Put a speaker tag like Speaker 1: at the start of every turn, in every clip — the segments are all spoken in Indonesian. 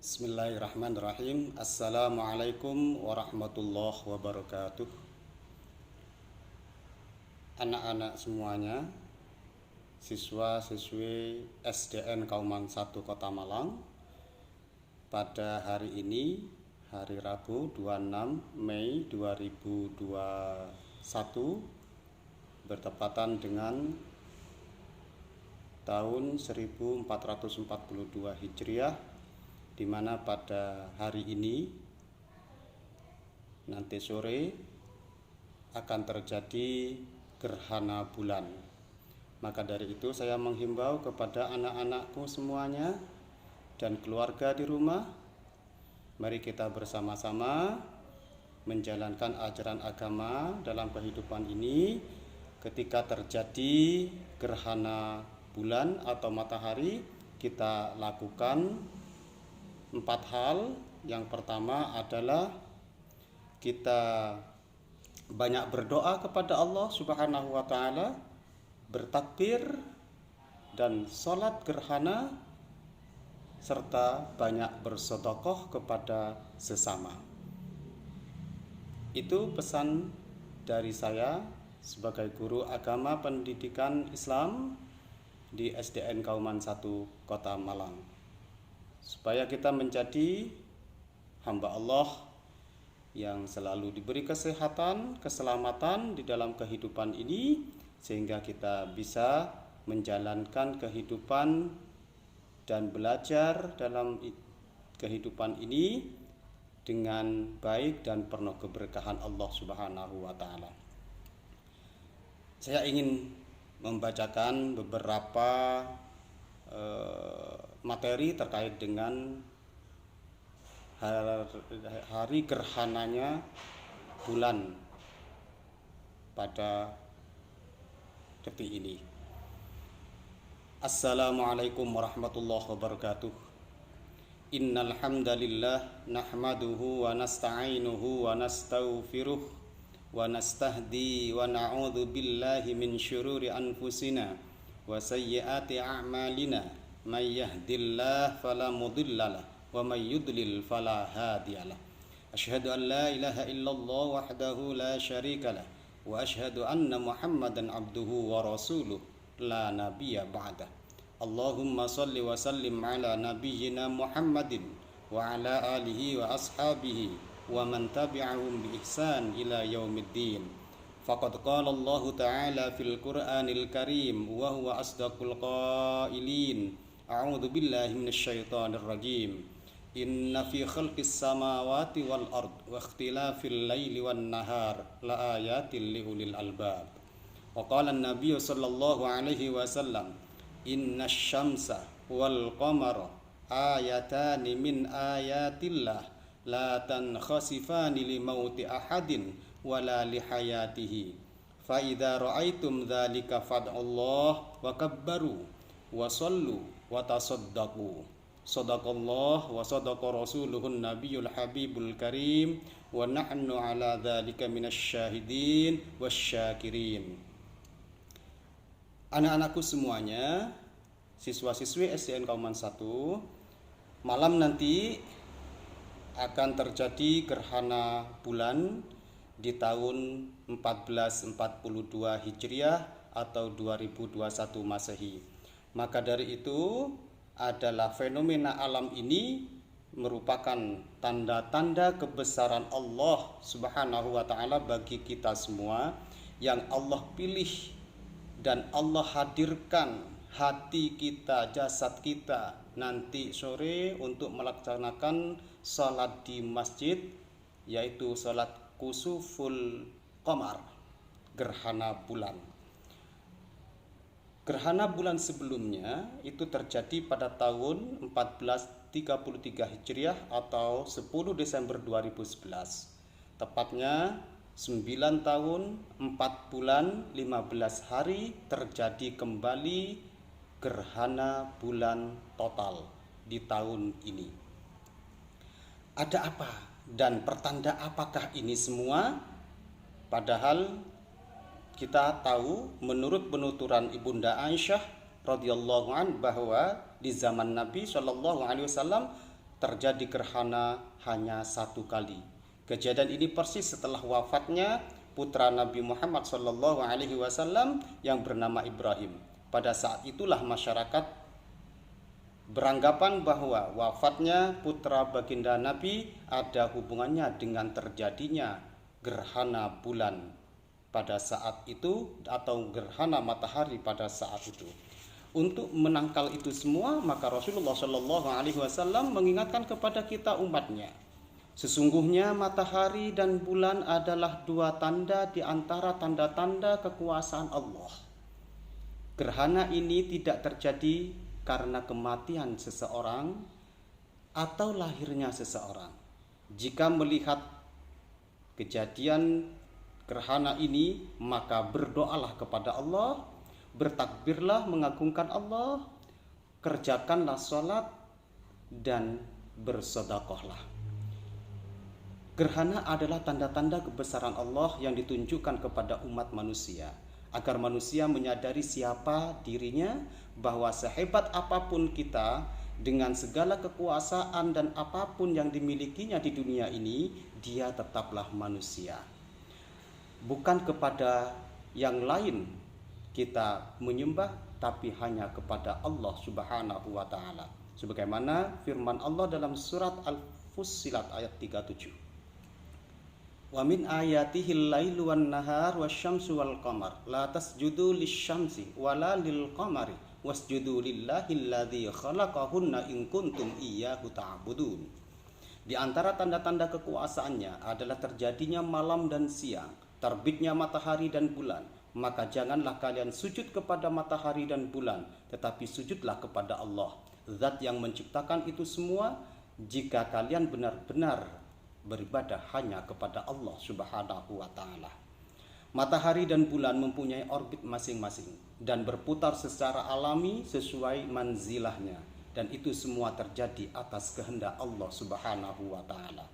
Speaker 1: Bismillahirrahmanirrahim. Assalamualaikum warahmatullahi wabarakatuh. Anak-anak semuanya, siswa-siswi SDN Kauman 1 Kota Malang, pada hari ini, hari Rabu 26 Mei 2021, bertepatan dengan tahun 1442 Hijriah, di mana pada hari ini nanti sore akan terjadi gerhana bulan. Maka dari itu saya menghimbau kepada anak-anakku semuanya dan keluarga di rumah, mari kita bersama-sama menjalankan ajaran agama dalam kehidupan ini. Ketika terjadi gerhana bulan atau matahari, kita lakukan 4 hal. Yang pertama adalah kita banyak berdoa kepada Allah Subhanahu wa Ta'ala, bertakbir dan sholat gerhana, serta banyak bersedekah kepada sesama. Itu pesan dari saya sebagai guru agama pendidikan Islam di SDN Kauman 1 Kota Malang, supaya kita menjadi hamba Allah yang selalu diberi kesehatan, keselamatan di dalam kehidupan ini, sehingga kita bisa menjalankan kehidupan dan belajar dalam kehidupan ini dengan baik dan penuh keberkahan Allah Subhanahu wa Ta'ala. Saya ingin membacakan beberapa materi terkait dengan hari gerhananya bulan pada detik ini. Assalamualaikum warahmatullahi wabarakatuh. Innal hamdalillah nahmaduhu wa nasta'inuhu wa nastaghfiruh wa nastahdi wa na'udzu billahi min syururi anfusina wa sayyiati a'malina. May yahdillahu fala mudhillalah wa may yudlil fala hadiyalah. Asyhadu an la ilaha illallah wahdahu la syarikalah wa asyhadu anna Muhammadan abduhu wa rasuluh la nabiyya ba'dah. Allahumma shalli wa sallim ala nabiyyina Muhammadin wa ala alihi wa ashabihi wa man tabi'ahum bi ihsan ila yaumiddin. Faqad qala Allah ta'ala fil Qur'anil Karim wa huwa asdaqul qailin. A'udzu billahi minasyaitonir rajim. Inna fi khalqis samawati wal ard wa ikhtilafil laili wan nahar la ayatil liulil albab. Wa qala an-nabiy sallallahu alaihi wasallam, innash syamsa wal qamara ayatani min ayatillah la tankhasifani li mauti ahadin wala li hayatihi. Fa idza ra'aitum dzalika fad'allah wa kabbaru wa sallu wa tasaddaqu. Shadaqallah wa sadaqa rasuluhun nabiyul habibul karim wa nahnu ala dzalika minasy syahidin wasyakirin. Anak-anakku semuanya, siswa-siswi SDN Kauman 1, malam nanti akan terjadi gerhana bulan di tahun 1442 Hijriah atau 2021 Masehi. Maka dari itu adalah fenomena alam ini merupakan tanda-tanda kebesaran Allah Subhanahu wa Ta'ala bagi kita semua, yang Allah pilih dan Allah hadirkan hati kita, jasad kita nanti sore untuk melaksanakan salat di masjid, yaitu salat kusuful qamar, gerhana bulan. Gerhana bulan sebelumnya itu terjadi pada tahun 1433 Hijriah atau 10 Desember 2011. Tepatnya 9 tahun 4 bulan 15 hari terjadi kembali gerhana bulan total di tahun ini. Ada apa dan pertanda apakah ini semua? Padahal kita tahu menurut penuturan Ibunda Aisyah radhiyallahu an bahwa di zaman Nabi Shallallahu alaihi wasallam terjadi gerhana hanya satu kali. Kejadian ini persis setelah wafatnya putra Nabi Muhammad SAW yang bernama Ibrahim. Pada saat itulah masyarakat beranggapan bahwa wafatnya putra baginda Nabi ada hubungannya dengan terjadinya gerhana bulan pada saat itu atau gerhana matahari pada saat itu. Untuk menangkal itu semua, maka Rasulullah SAW mengingatkan kepada kita umatnya, sesungguhnya matahari dan bulan adalah dua tanda di antara tanda-tanda kekuasaan Allah. Gerhana ini tidak terjadi karena kematian seseorang atau lahirnya seseorang. Jika melihat kejadian gerhana ini, maka berdoalah kepada Allah, bertakbirlah mengagungkan Allah, kerjakanlah sholat, dan bersedekahlah. Gerhana adalah tanda-tanda kebesaran Allah yang ditunjukkan kepada umat manusia, agar manusia menyadari siapa dirinya, bahwa sehebat apapun kita, dengan segala kekuasaan dan apapun yang dimilikinya di dunia ini, dia tetaplah manusia. Bukan kepada yang lain kita menyembah, tapi hanya kepada Allah Subhanahu wa taala. Sebagaimana firman Allah dalam surat Al-Fussilat ayat 37. Wa min ayatihil lailu wan nahar wasyamsu wal qamar la tasjudu lisyamsi wala lil qamari wasjudu lillahilladzi khalaqahunna in kuntum iyyahu ta'budun. Di antara tanda-tanda kekuasaannya adalah terjadinya malam dan siang, terbitnya matahari dan bulan. Maka janganlah kalian sujud kepada matahari dan bulan, tetapi sujudlah kepada Allah, zat yang menciptakan itu semua. Jika kalian benar-benar beribadah hanya kepada Allah Subhanahu wa taala. Matahari dan bulan mempunyai orbit masing-masing dan berputar secara alami sesuai manzilahnya, dan itu semua terjadi atas kehendak Allah Subhanahu wa taala.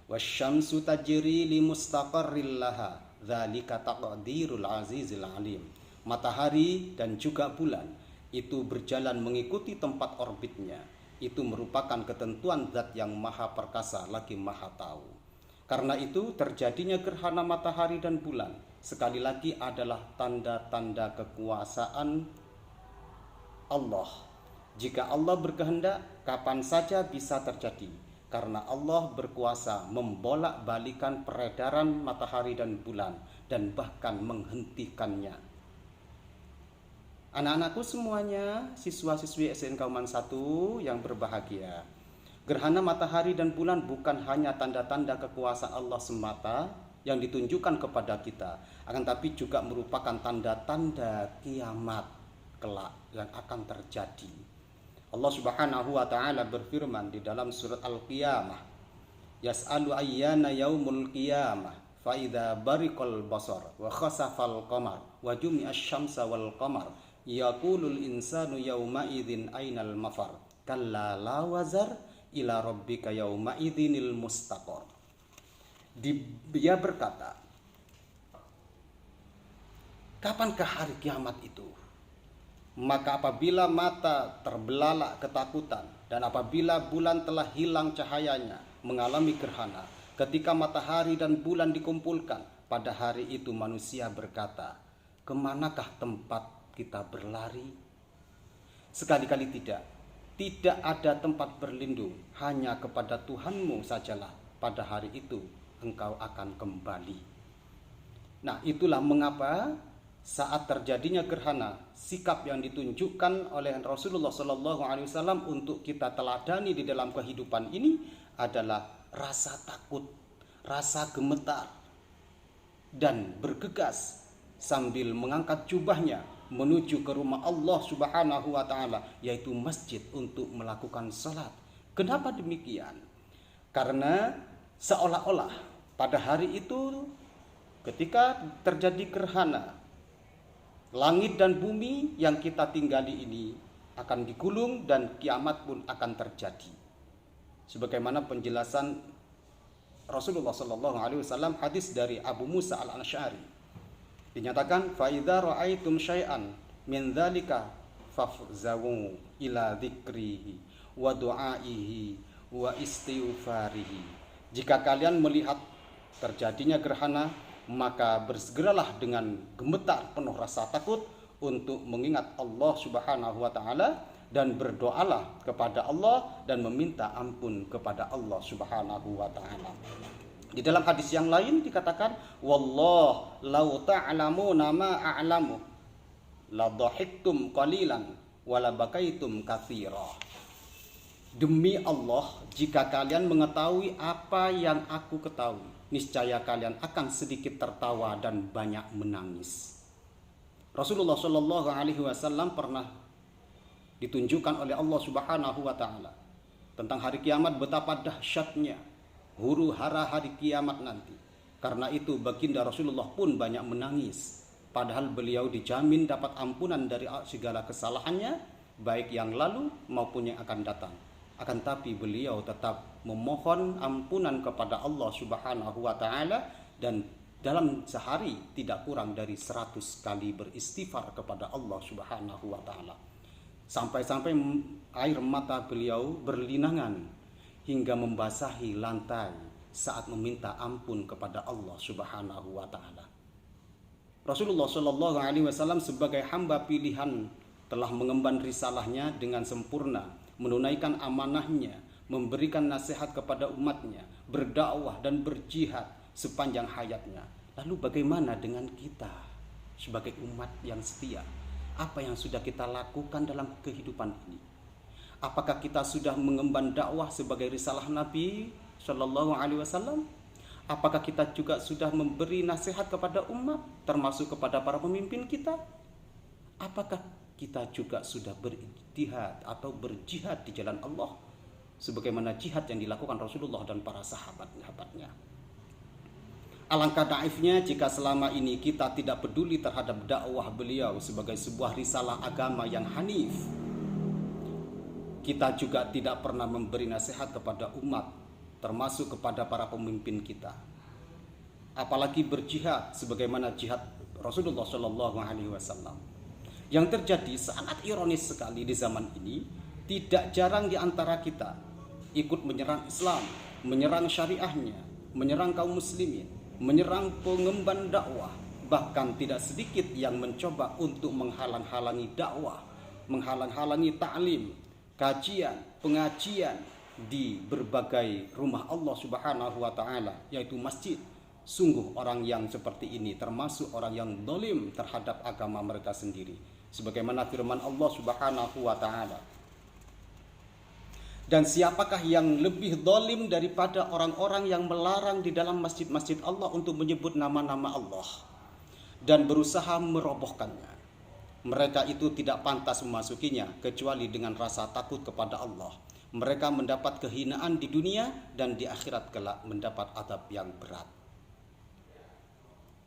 Speaker 1: Wasyamsu tajri limustaqarril laha dzalika taqdirul azizil alim. Matahari dan juga bulan itu berjalan mengikuti tempat orbitnya. Itu merupakan ketentuan zat yang maha perkasa lagi maha tahu. Karena itu terjadinya gerhana matahari dan bulan sekali lagi adalah tanda-tanda kekuasaan Allah. Jika Allah berkehendak, kapan saja bisa terjadi, karena Allah berkuasa membolak-balikan peredaran matahari dan bulan dan bahkan menghentikannya. Anak-anakku semuanya, siswa-siswi SDN Kauman 1 yang berbahagia, gerhana matahari dan bulan bukan hanya tanda-tanda kekuasaan Allah semata yang ditunjukkan kepada kita, akan tapi juga merupakan tanda-tanda kiamat kelak yang akan terjadi. Allah Subhanahu wa taala berfirman di dalam surat Al-Qiyamah, yas'alu ayyana yaumul qiyamah fa idza bariqal basar wa khasafal qamar wa jumi'asy syamsa wal qamar yaqulul insanu yauma idzin ainal mafar kalla la wazar ila rabbika yauma idzinil mustaqar. Dia berkata, kapankah hari kiamat itu? Maka apabila mata terbelalak ketakutan dan apabila bulan telah hilang cahayanya, mengalami gerhana, ketika matahari dan bulan dikumpulkan, pada hari itu manusia berkata, kemanakah tempat kita berlari? Sekali-kali tidak. Tidak ada tempat berlindung, hanya kepada Tuhanmu sajalah pada hari itu engkau akan kembali. Nah, itulah mengapa saat terjadinya gerhana, sikap yang ditunjukkan oleh Rasulullah SAW untuk kita teladani di dalam kehidupan ini adalah rasa takut, rasa gemetar, dan bergegas sambil mengangkat jubahnya menuju ke rumah Allah Subhanahu wa taala, yaitu masjid, untuk melakukan salat. Kenapa demikian? Karena seolah-olah pada hari itu ketika terjadi gerhana, langit dan bumi yang kita tinggali ini akan digulung dan kiamat pun akan terjadi. Sebagaimana penjelasan Rasulullah SAW, hadis dari Abu Musa al-Asy'ari, dinyatakan, fa idza ra'aitum syai'an min dzalika fafzawu ila dzikrihi wa du'aihi wa istighfarihi. Jika kalian melihat terjadinya gerhana, maka bersegeralah dengan gemetar penuh rasa takut untuk mengingat Allah Subhanahu wa taala dan berdoalah kepada Allah dan meminta ampun kepada Allah Subhanahu wa taala. Di dalam hadis yang lain dikatakan, wallah law ta'lamuna ma a'lamu la dhahiktum qalilan wa la bakaitum katsira. Demi Allah, jika kalian mengetahui apa yang aku ketahui, niscaya kalian akan sedikit tertawa dan banyak menangis. Rasulullah Shallallahu Alaihi Wasallam pernah ditunjukkan oleh Allah Subhanahu Wa Taala tentang hari kiamat, betapa dahsyatnya huru hara hari kiamat nanti. Karena itu baginda Rasulullah pun banyak menangis, padahal beliau dijamin dapat ampunan dari segala kesalahannya, baik yang lalu maupun yang akan datang. Akan tapi beliau tetap memohon ampunan kepada Allah Subhanahu wa taala dan dalam sehari tidak kurang dari 100 kali beristighfar kepada Allah Subhanahu wa taala. Sampai-sampai air mata beliau berlinangan hingga membasahi lantai saat meminta ampun kepada Allah Subhanahu wa taala. Rasulullah Shallallahu alaihi wasallam sebagai hamba pilihan telah mengemban risalahnya dengan sempurna, menunaikan amanahnya, memberikan nasihat kepada umatnya, berdakwah dan berjihad sepanjang hayatnya. Lalu bagaimana dengan kita sebagai umat yang setia? Apa yang sudah kita lakukan dalam kehidupan ini? Apakah kita sudah mengemban dakwah sebagai risalah Nabi Shallallahu Alaihi Wasallam? Apakah kita juga sudah memberi nasihat kepada umat, termasuk kepada para pemimpin kita? Apakah kita juga sudah berijtihad atau berjihad di jalan Allah sebagaimana jihad yang dilakukan Rasulullah dan para sahabat-sahabatnya? Alangkah naifnya jika selama ini kita tidak peduli terhadap dakwah beliau sebagai sebuah risalah agama yang hanif. Kita juga tidak pernah memberi nasihat kepada umat, termasuk kepada para pemimpin kita. Apalagi berjihad sebagaimana jihad Rasulullah Shallallahu Alaihi Wasallam. Yang terjadi sangat ironis sekali di zaman ini, tidak jarang di antara kita ikut menyerang Islam, menyerang syariahnya, menyerang kaum muslimin, menyerang pengemban dakwah, bahkan tidak sedikit yang mencoba untuk menghalang-halangi dakwah, menghalang-halangi ta'lim, kajian, pengajian di berbagai rumah Allah Subhanahu wa taala, yaitu masjid. Sungguh orang yang seperti ini termasuk orang yang zalim terhadap agama mereka sendiri. Sebagaimana firman Allah Subhanahu wa taala. Dan siapakah yang lebih zalim daripada orang-orang yang melarang di dalam masjid-masjid Allah untuk menyebut nama-nama Allah dan berusaha merobohkannya? Mereka itu tidak pantas memasukinya kecuali dengan rasa takut kepada Allah. Mereka mendapat kehinaan di dunia dan di akhirat kelak mendapat azab yang berat.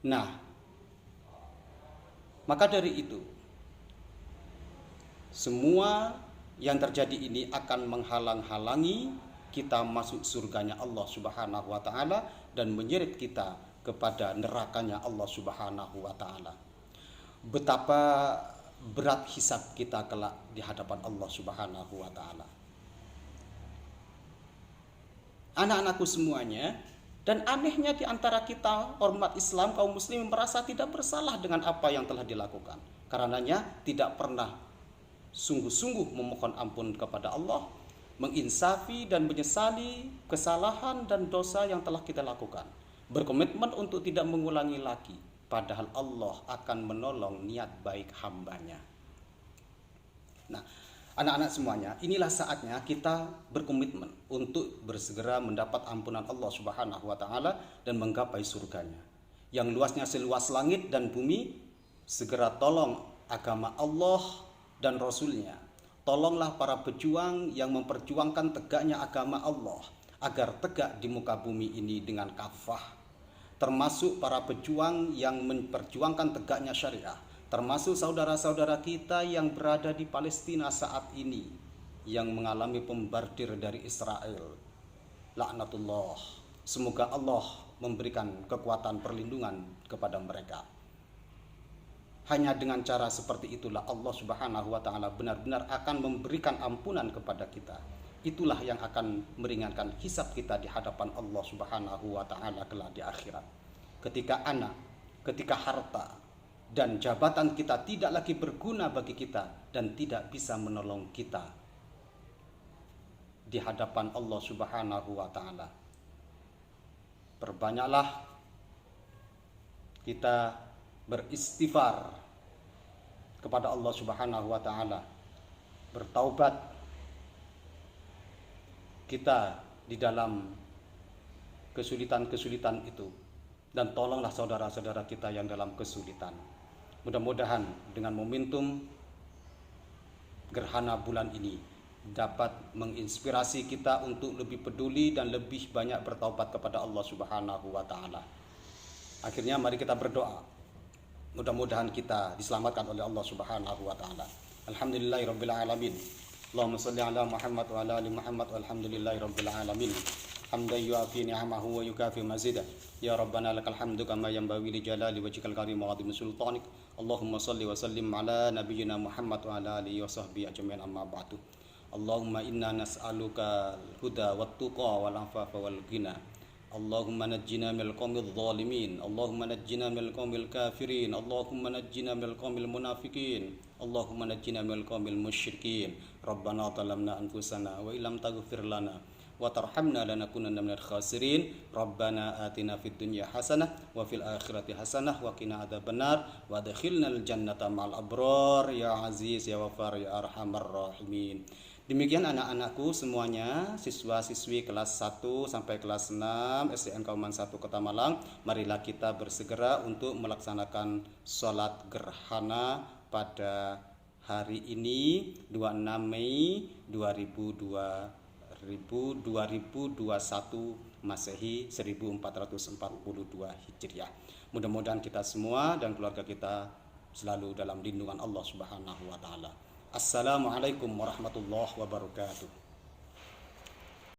Speaker 1: Nah, maka dari itu semua yang terjadi ini akan menghalang-halangi kita masuk surganya Allah Subhanahu wa taala dan menyeret kita kepada nerakanya Allah Subhanahu wa taala. Betapa berat hisab kita kelak di hadapan Allah Subhanahu wa taala. Anak-anakku semuanya, dan anehnya di antara kita umat Islam kaum muslim merasa tidak bersalah dengan apa yang telah dilakukan. Karenanya tidak pernah sungguh-sungguh memohon ampun kepada Allah, menginsafi dan menyesali kesalahan dan dosa yang telah kita lakukan, berkomitmen untuk tidak mengulangi lagi, padahal Allah akan menolong niat baik hambanya. Nah, anak-anak semuanya, inilah saatnya kita berkomitmen untuk bersegera mendapat ampunan Allah Subhanahu wa taala dan menggapai surganya yang luasnya seluas langit dan bumi. Segera tolong agama Allah dan Rasulnya. Tolonglah para pejuang yang memperjuangkan tegaknya agama Allah agar tegak di muka bumi ini dengan kafah, termasuk para pejuang yang memperjuangkan tegaknya syariah, termasuk saudara-saudara kita yang berada di Palestina saat ini yang mengalami pembardir dari Israel. Laknatullah. Semoga Allah memberikan kekuatan perlindungan kepada mereka. Hanya dengan cara seperti itulah Allah Subhanahu wa taala benar-benar akan memberikan ampunan kepada kita itulah yang akan meringankan hisab kita di hadapan Allah Subhanahu wa taala kelak di akhirat. Ketika anak, ketika harta dan jabatan kita tidak lagi berguna bagi kita dan tidak bisa menolong kita di hadapan Allah Subhanahu wa taala. Perbanyaklah kita beristighfar kepada Allah Subhanahu wa taala, bertaubat kita di dalam kesulitan-kesulitan itu, dan tolonglah saudara-saudara kita yang dalam kesulitan. Mudah-mudahan dengan momentum gerhana bulan ini dapat menginspirasi kita untuk lebih peduli dan lebih banyak bertaubat kepada Allah Subhanahu wa taala. Akhirnya mari kita berdoa. Mudah-mudahan kita diselamatkan oleh Allah Subhanahu wa taala. Alhamdulillahirabbil alamin. Allahumma shalli ala Muhammad wa ala ali Muhammad walhamdulillahirabbil alamin. Hamdan yu'afi ni'amahu wa yukafi mazidah. Ya Rabbana lakal hamdu kama yanbaghi li jalali wajhikal karim wa 'azimi sultanik. Allahumma shalli wa sallim ala nabiyyina Muhammad wa ala alihi wa sahbihi ajma'in, amma ba'du. Allahumma inna nas'aluka al-huda wat-tuqa wal 'afafa wal ghina. Allahumma najjina minal qaumidh dhalimin. Allahumma najjina minal qaumil kafirin. Allahumma najjina minal qaumil munafiqin. Allahumma najjina minal qaumil musyrikin. Rabbana zalamna anfusana wa illam taghfir lana wa tarhamna lanakunanna minal khasirin. Rabbana atina fid dunya hasanah wa fil akhirati hasanah wa qina adzabannar wa adkhilnal jannata ma'al abrar ya aziz ya ghafar ya arhamar rahimin. Demikian anak-anakku semuanya, siswa-siswi kelas 1 sampai kelas 6 SDN Kauman 1 Kota Malang, marilah kita bersegera untuk melaksanakan sholat gerhana pada hari ini 26 Mei 2021 Masehi 1442 Hijriah. Mudah-mudahan kita semua dan keluarga kita selalu dalam lindungan Allah Subhanahu wa taala. Assalamualaikum warahmatullahi wabarakatuh.